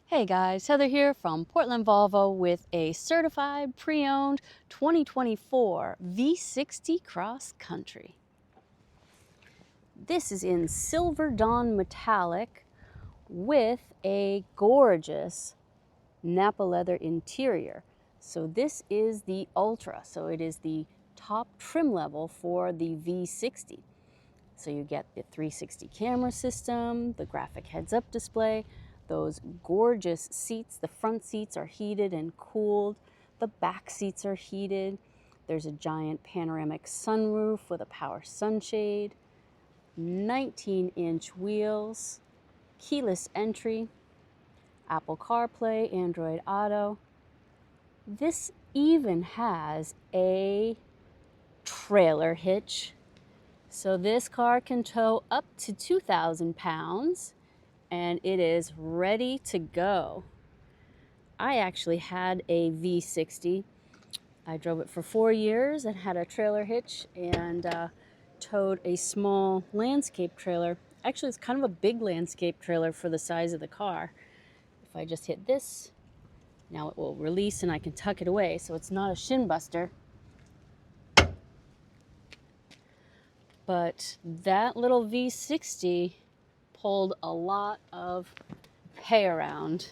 Hey guys, Heather here from Portland Volvo with a certified pre-owned 2024 V60 Cross Country. This is in Silver Dawn Metallic with a gorgeous Napa leather interior. So this is the Ultra, so it is the top trim level for the V60. So you get the 360 camera system, the graphic heads-up display, those gorgeous seats. The front seats are heated and cooled. The back seats are heated. There's a giant panoramic sunroof with a power sunshade, 19-inch wheels, keyless entry, Apple CarPlay, Android Auto. This even has a trailer hitch. So this car can tow up to 2,000 pounds and it is ready to go. I actually had a V60. I drove it for 4 years and had a trailer hitch and towed a small landscape trailer. Actually, it's kind of a big landscape trailer for the size of the car. If I just hit this, now it will release and I can tuck it away, so it's not a shin buster. But that little V60 pulled a lot of hay around,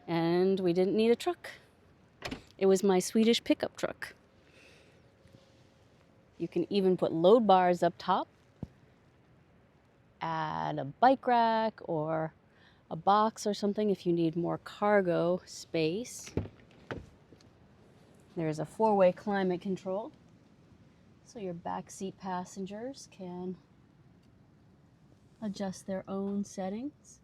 and we didn't need a truck. It was my Swedish pickup truck. You can even put load bars up top, add a bike rack or a box or something if you need more cargo space. There's a 4-way climate control, so your backseat passengers can adjust their own settings.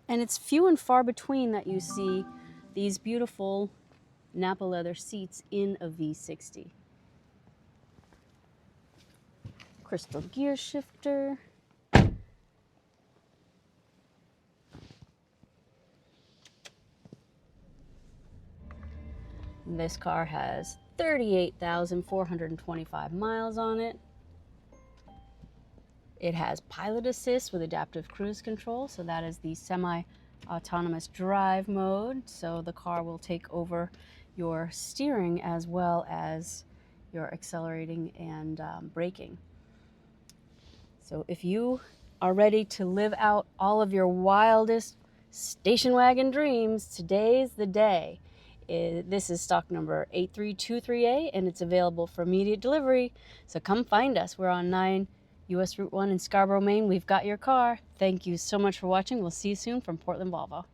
And it's few and far between that you see these beautiful Napa leather seats in a V60. Crystal gear shifter. This car has 38,425 miles on it. It has pilot assist with adaptive cruise control, so that is the semi-autonomous drive mode. So the car will take over your steering as well as your accelerating and braking. So if you are ready to live out all of your wildest station wagon dreams, today's the day. This is stock number 8323A and it's available for immediate delivery. So come find us. We're on 9 US Route 1 in Scarborough, Maine. We've got your car. Thank you so much for watching. We'll see you soon from Portland Volvo.